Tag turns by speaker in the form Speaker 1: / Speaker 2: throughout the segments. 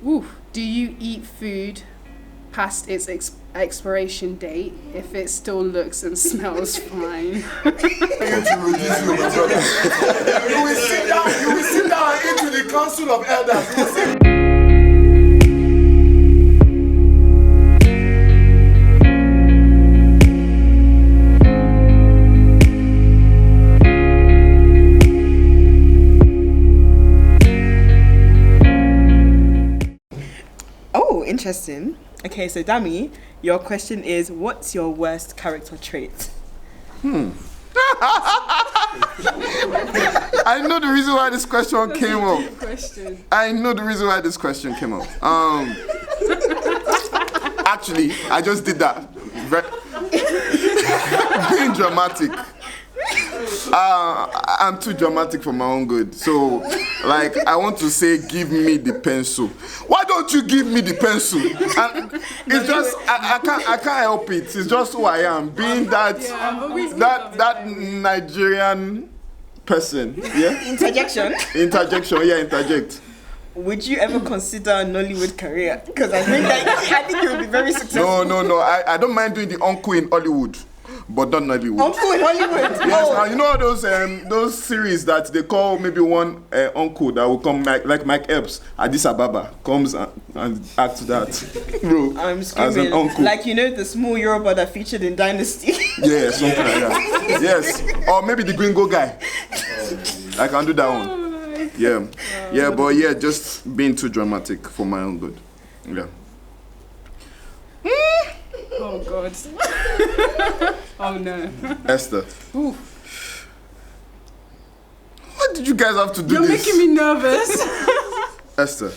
Speaker 1: Ooh, do you eat food past its expiration date if it still looks and smells fine?
Speaker 2: You will sit down into the council of elders.
Speaker 3: Interesting. Okay, so Dami, your question is, what's your worst character trait?
Speaker 4: I know the reason why this question came up. I know the reason why this question came up. Actually, I just did that. Being dramatic. I'm too dramatic for my own good. So, like, I want to say, give me the pencil. Why don't you give me the pencil? And it's just, I can't help it. It's just who I am. Being that Nigerian person. Yeah.
Speaker 3: Interjection.
Speaker 4: Yeah, interject.
Speaker 3: Would you ever consider a Nollywood career? Because I think you would be very successful.
Speaker 4: No. I don't mind doing the uncle in Hollywood. But not Nollywood.
Speaker 3: Uncle in Hollywood.
Speaker 4: Yes, now you know those series that they call maybe one uncle that will come like Mike Epps, Addis Ababa comes and acts that bro.
Speaker 3: I'm screaming.
Speaker 4: As an uncle.
Speaker 3: Like the small Yoruba that featured in Dynasty.
Speaker 4: Yeah, something like that. Yes, or maybe the Gringo guy. I can do that one. Yeah, but yeah, just being too dramatic for my own good. Yeah.
Speaker 1: Oh God. Oh no.
Speaker 4: Esther.
Speaker 1: Ooh.
Speaker 4: What did you guys have to do
Speaker 1: You're
Speaker 4: this?
Speaker 1: making me nervous.
Speaker 4: Esther,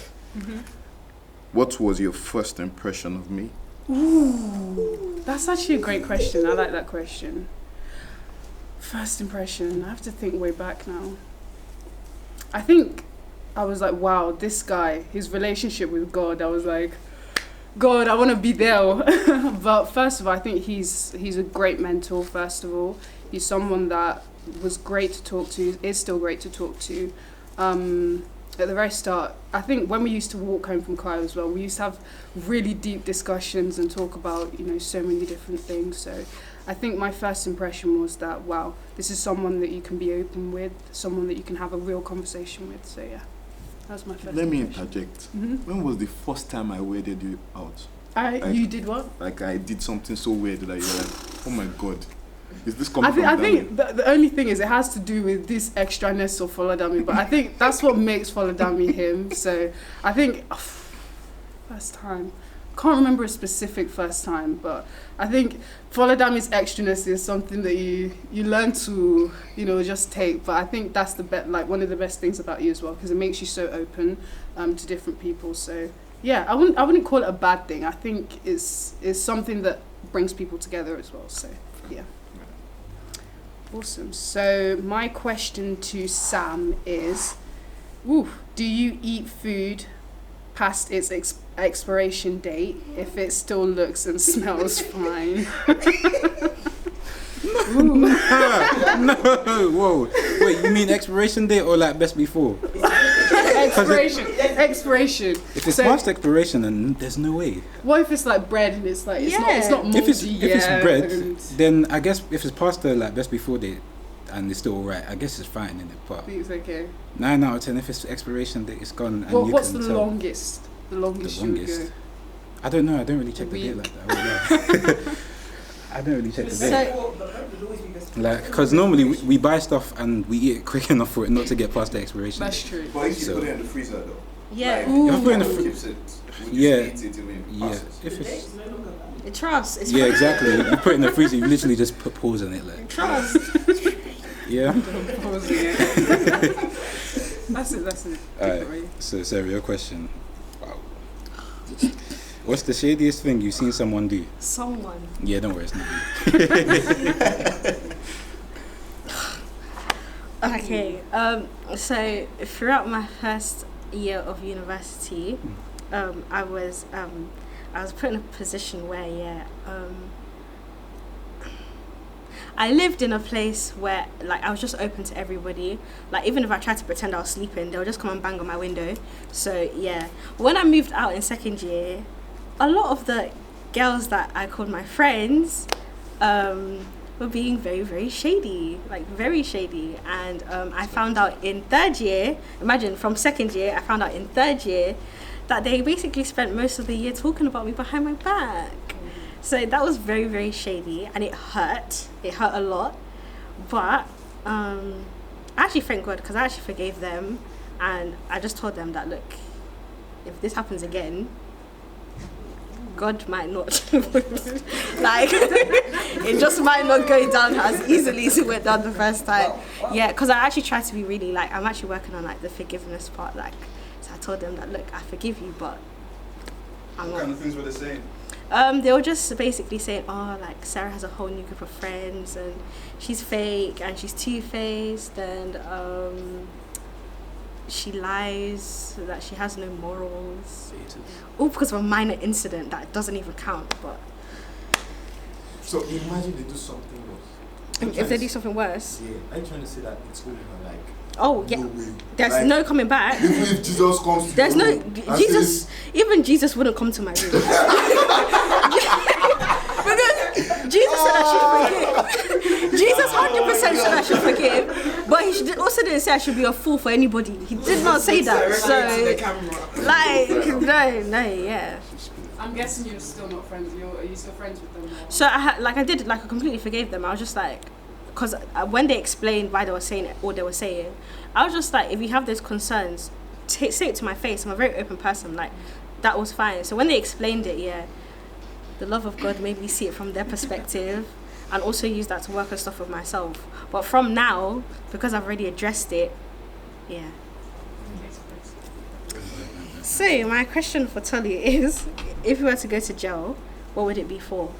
Speaker 4: what was your first impression of me?
Speaker 1: Ooh, that's actually a great question. I like that question. First impression, I have to think way back now. I think I was like, wow, this guy, his relationship with God, I was like, God, I want to be there. But first of all, I think he's a great mentor, first of all. He's someone that was great to talk to, is still great to talk to. At the very start, I think when we used to walk home from choir as well, we used to have really deep discussions and talk about, so many different things. So I think my first impression was that, wow, this is someone that you can be open with, someone that you can have a real conversation with. So yeah. That's my first
Speaker 4: Let me
Speaker 1: impression.
Speaker 4: interject. When was the first time I weirded you out?
Speaker 1: You did what?
Speaker 4: Like I did something so weird that you're like, oh my God, is this coming from
Speaker 1: I think the only thing is it has to do with this extraness of Folladami, but I think that's what makes Folladami him. So I think first time. Can't remember a specific first time, but I think Folladami's extraness is something that you learn to just take. But I think that's one of the best things about you as well, because it makes you so open to different people. So yeah, I wouldn't call it a bad thing. I think it's something that brings people together as well. So yeah, awesome. So my question to Sam is, do you eat food past its expiration date if it still looks and smells fine?
Speaker 5: No, whoa. Wait, you mean expiration date or like best before?
Speaker 1: Expiration.
Speaker 5: If it's past expiration, then there's no way.
Speaker 1: What if it's like bread and it's like it's not moldy?
Speaker 5: If it's bread, then I guess if it's past the best before date and it's still alright, I guess it's fine, innit? But
Speaker 1: it's okay.
Speaker 5: 9 out of 10, if it's expiration date, it's gone. And
Speaker 1: what's the longest? The longest you would go?
Speaker 5: I don't know. I don't really check the date like that. I don't really check the date. Because normally we buy stuff and we eat it quick enough for it not to get past the expiration.
Speaker 1: That's true.
Speaker 2: But if you put it in the freezer though.
Speaker 6: Yeah.
Speaker 5: If I put it in the freezer,
Speaker 6: If it's it trust. It's
Speaker 5: exactly. You put it in the freezer, you literally just put pause on it like.
Speaker 6: Trust.
Speaker 5: Yeah.
Speaker 1: That's it.
Speaker 5: Alright. So Sarah, your question. Wow. What's the shadiest thing you've seen someone do?
Speaker 6: Someone.
Speaker 5: Yeah, don't worry, it's not you.
Speaker 6: Okay. So throughout my first year of university, I was put in a position where I lived in a place where like I was just open to everybody. Like even if I tried to pretend I was sleeping, they would just come and bang on my window. So yeah, when I moved out in second year, a lot of the girls that I called my friends were being very, very shady, like very shady. And I found out in third year, imagine from second year, I found out in third year that they basically spent most of the year talking about me behind my back. So that was very, very shady, and it hurt a lot. But I actually thank God, because I actually forgave them, and I just told them that, look, if this happens again, God might not like it just might not go down as easily as it went down the first time. Yeah, because I actually tried to be really like, I'm actually working on like the forgiveness part. Like, so I told them that, look, I forgive you, but I'm
Speaker 2: What kind of things were they saying?
Speaker 6: they were just basically saying, oh, like Sarah has a whole new group of friends and she's fake and she's two-faced and she lies, that she has no morals. All because of a minor incident that doesn't even count. But
Speaker 2: So imagine they do something worse.
Speaker 6: if they do something worse,
Speaker 2: Yeah, I'm trying to say that it's over, like,
Speaker 6: oh yeah,
Speaker 2: no way.
Speaker 6: there's
Speaker 2: Like,
Speaker 6: no coming back.
Speaker 2: Even if Jesus comes to
Speaker 6: There's
Speaker 2: you,
Speaker 6: no
Speaker 2: and
Speaker 6: Jesus.
Speaker 2: says,
Speaker 6: Even Jesus wouldn't come to my room because Jesus said I should forgive. Jesus 100% said I should forgive, but he also didn't say I should be a fool for anybody. He did not say that. So, like, no, yeah.
Speaker 1: I'm guessing you're still not friends. Are you still friends with them? Or?
Speaker 6: So I completely forgave them. I was just like, because when they explained why they were saying it, or they were saying, I was just like, if you have those concerns, say it to my face. I'm a very open person. Like, that was fine. So when they explained it, yeah, the love of God made me see it from their perspective, and also use that to work on stuff with myself. But from now, because I've already addressed it, yeah. So my question for Tully is, if you were to go to jail, what would it be for?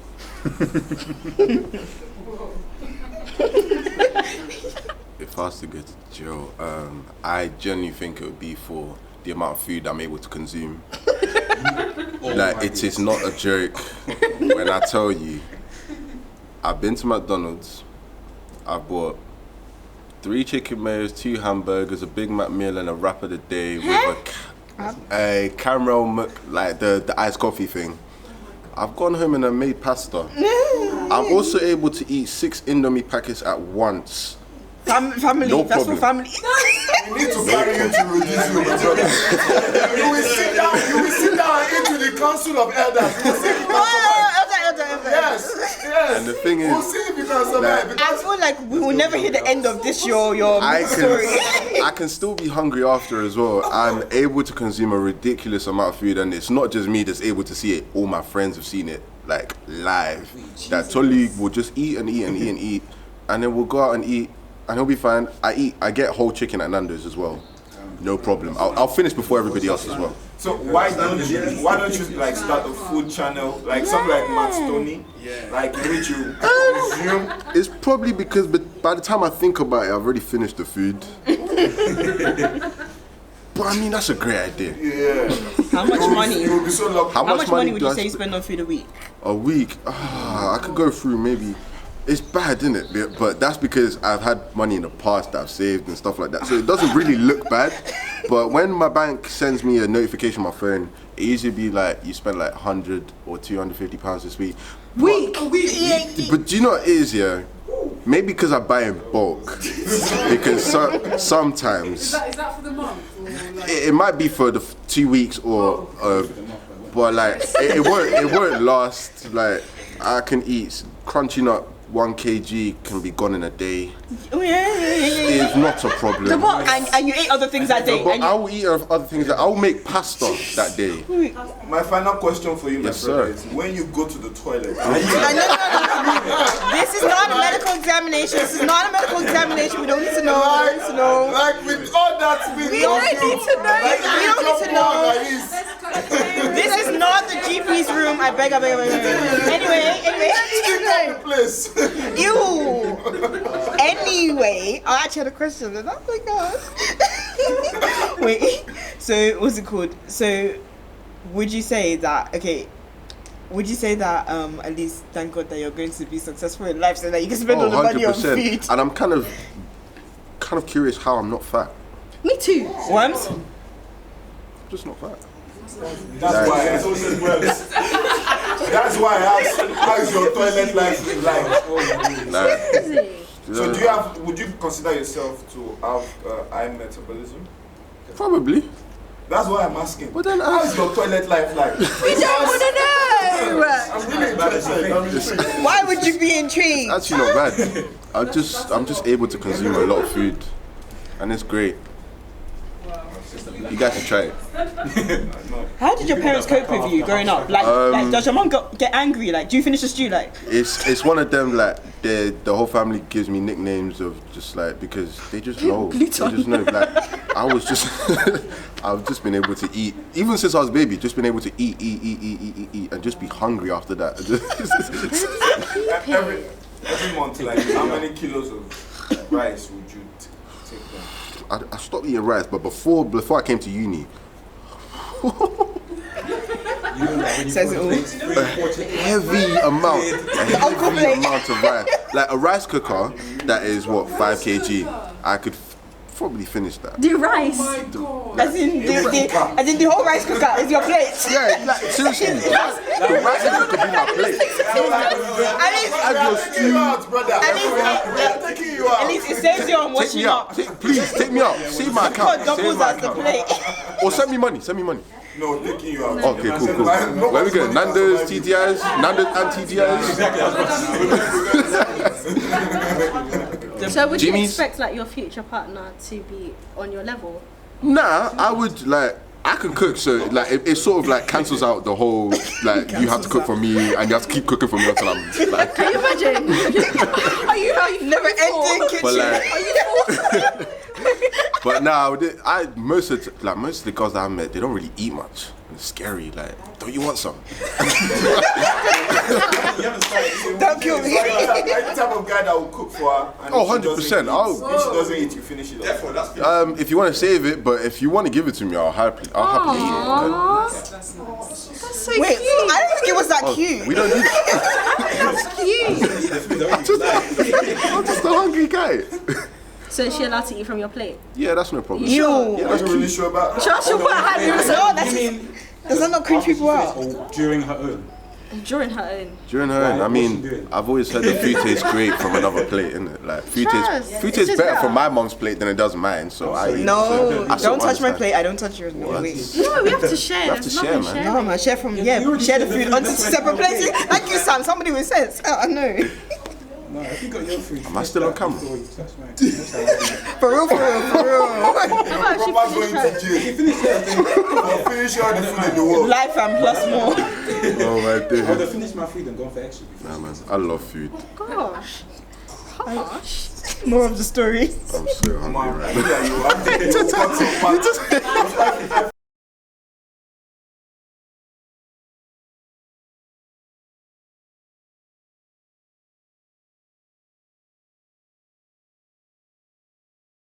Speaker 7: If I was to go to jail, I genuinely think it would be for the amount of food I'm able to consume. Like, it is not a joke when I tell you, I've been to McDonald's, I've bought 3 chicken mayos, 2 hamburgers, a Big Mac meal and a wrap of the day with a caramel, like the iced coffee thing. I've gone home and I made pasta. I'm also able to eat 6 Indomie packets at once.
Speaker 3: Family,
Speaker 7: No
Speaker 3: that's for
Speaker 7: problem.
Speaker 3: family.
Speaker 2: we need to carry you to reduce you, my brother. You will sit down into the council of elders. You will see if you can survive. Yes.
Speaker 7: And the thing is,
Speaker 2: We'll see if you can survive.
Speaker 3: I
Speaker 2: Because
Speaker 3: feel like we will never hear the end of this your story.
Speaker 7: I can still be hungry after as well. I'm able to consume a ridiculous amount of food, and it's not just me that's able to see it. All my friends have seen it, like, live. That Tolly will just eat and eat and eat and eat, and then we'll go out and eat, and he'll be fine. I get whole chicken at Nando's as well. No problem. I'll finish before everybody else as well.
Speaker 2: so why don't you like start a food channel, like something like Matt Stoney, like in which you consume?
Speaker 7: It's probably because by the time I think about it, I've already finished the food. But I mean, that's a great idea.
Speaker 2: Yeah.
Speaker 3: How much money?
Speaker 2: You will be so lucky.
Speaker 7: How
Speaker 3: How much money would
Speaker 7: do
Speaker 3: you
Speaker 7: I
Speaker 3: say you
Speaker 7: sp-
Speaker 3: spend on food a week?
Speaker 7: A week? I could go through maybe. It's bad, isn't it? But that's because I've had money in the past that I've saved and stuff like that. So it doesn't really look bad. But when my bank sends me a notification on my phone, it usually be like, you spent like 100 or 250 pounds this week. But do you know what it is, yeah? Maybe because I buy in bulk. Because sometimes
Speaker 1: Is that for the month? Or like,
Speaker 7: it might be for the 2 weeks or but like it won't last. Like, I can eat crunching up 1 kg can be gone in a day.
Speaker 3: Oh, yeah.
Speaker 7: It's not a problem.
Speaker 3: And you ate other things that day.
Speaker 7: But
Speaker 3: and
Speaker 7: I will eat other things. I will make pasta that day.
Speaker 2: My final question for you, my
Speaker 7: Yes,
Speaker 2: brother,
Speaker 7: sir.
Speaker 2: is when you go to the toilet,
Speaker 3: No. This is not a medical examination. This is not a medical examination. We don't need to know. We don't need to know.
Speaker 2: like with all that being
Speaker 3: We don't need to know.
Speaker 2: like
Speaker 3: We don't need to know.
Speaker 2: like this,
Speaker 3: This is not the GP's room. I beg. Anyway.
Speaker 2: stick up the place.
Speaker 3: Ew. Anyway, I actually had a question. And oh my god. Wait. So what's it called? So would you say that, okay, would you say that at least thank God that you're going to be successful in life so that you can spend all the money on food?
Speaker 7: And I'm kind of curious how I'm not fat.
Speaker 6: Me too.
Speaker 3: Worms?
Speaker 7: I'm just not fat.
Speaker 2: That's why I asked, how is your toilet life like? So would you consider yourself to have high metabolism?
Speaker 7: Probably.
Speaker 2: That's why I'm asking.
Speaker 7: But then
Speaker 2: how is your toilet life like?
Speaker 6: We don't want to know.
Speaker 2: I'm really interested.
Speaker 3: Why would you be intrigued?
Speaker 7: Actually not bad. I'm just able to consume a lot of food, and it's great. You guys should try it.
Speaker 3: How did your parents cope with you growing up? Like does your mom get angry? Like, do you finish the stew? Like,
Speaker 7: it's one of them. Like the whole family gives me nicknames of just like because they just know. They just know. Like I've just been able to eat even since I was a baby. Just been able to eat, and just be hungry after that.
Speaker 2: every month, like how many kilos of rice would you take then?
Speaker 7: I stopped eating rice, but before I came to uni,
Speaker 3: says it all.
Speaker 7: a heavy amount of rice. Like a rice cooker that is what 5 kg. I could probably finish that.
Speaker 6: Do rice.
Speaker 3: As in the whole rice cooker is your plate.
Speaker 7: Yeah, like seriously, the rice cooker could be my plate.
Speaker 3: At least it saves you on washing up.
Speaker 7: Please take me out. Save my account.
Speaker 3: Doubles as the plate.
Speaker 7: Or send me money.
Speaker 2: No, taking you out.
Speaker 7: Okay, cool. Where we going? Nando's, TTIs, Nando's and TTIs.
Speaker 6: So would you expect like your future partner to be on your level?
Speaker 7: Nah, I would like. I can cook, so like it sort of like cancels out the whole like you have to cook for me and you have to keep cooking for me until I'm like.
Speaker 6: Can you imagine? Are you
Speaker 3: never ending kitchen?
Speaker 7: But like,
Speaker 6: Are you
Speaker 7: but now most of the girls that I met, they don't really eat much. It's scary. Like, don't you want some?
Speaker 3: Don't kill me.
Speaker 2: I'm the type of guy that will cook for her. And
Speaker 7: 100%.
Speaker 2: If she doesn't eat, you finish it off.
Speaker 7: If you want to save it, but if you want to give it to me, I'll happily eat it.
Speaker 6: That's so
Speaker 3: Wait,
Speaker 6: cute.
Speaker 3: I don't think it was that cute.
Speaker 7: We don't need it.
Speaker 6: That's cute.
Speaker 7: I'm just a hungry guy.
Speaker 6: So is she allowed to eat from your plate?
Speaker 7: Yeah, that's no problem.
Speaker 3: You.
Speaker 7: Yeah, that's
Speaker 2: I'm really sure about that.
Speaker 6: She'll put her hand in her
Speaker 3: No, does that not creep people out?
Speaker 5: During her own.
Speaker 6: during her own.
Speaker 7: During her own, I mean, I've always heard that food tastes great from another plate, innit? Like food tastes
Speaker 6: It's
Speaker 7: better
Speaker 6: just
Speaker 7: from my mom's plate than it does mine. So I eat.
Speaker 3: No,
Speaker 7: so I
Speaker 3: don't touch my
Speaker 7: understand.
Speaker 3: plate. I don't touch yours. No, wait.
Speaker 6: No, we have to share.
Speaker 7: We have to
Speaker 6: There's
Speaker 7: share,
Speaker 6: nothing
Speaker 7: man.
Speaker 3: No, man, share from share the food onto separate places. Like you, Sam. Somebody with sense. Oh, I know.
Speaker 5: No, if you got your food.
Speaker 7: Am I still on camera?
Speaker 5: That's fine.
Speaker 3: For real.
Speaker 2: Proper's going to jail. Finish all the food in the world.
Speaker 3: Life and plus more.
Speaker 7: Oh my
Speaker 5: I would
Speaker 7: days.
Speaker 5: have finished my food and gone for extra.
Speaker 7: Nah, man, I love food.
Speaker 6: Gosh. Gosh.
Speaker 3: More of the story.
Speaker 7: I'm so hungry right now.
Speaker 2: Yeah, you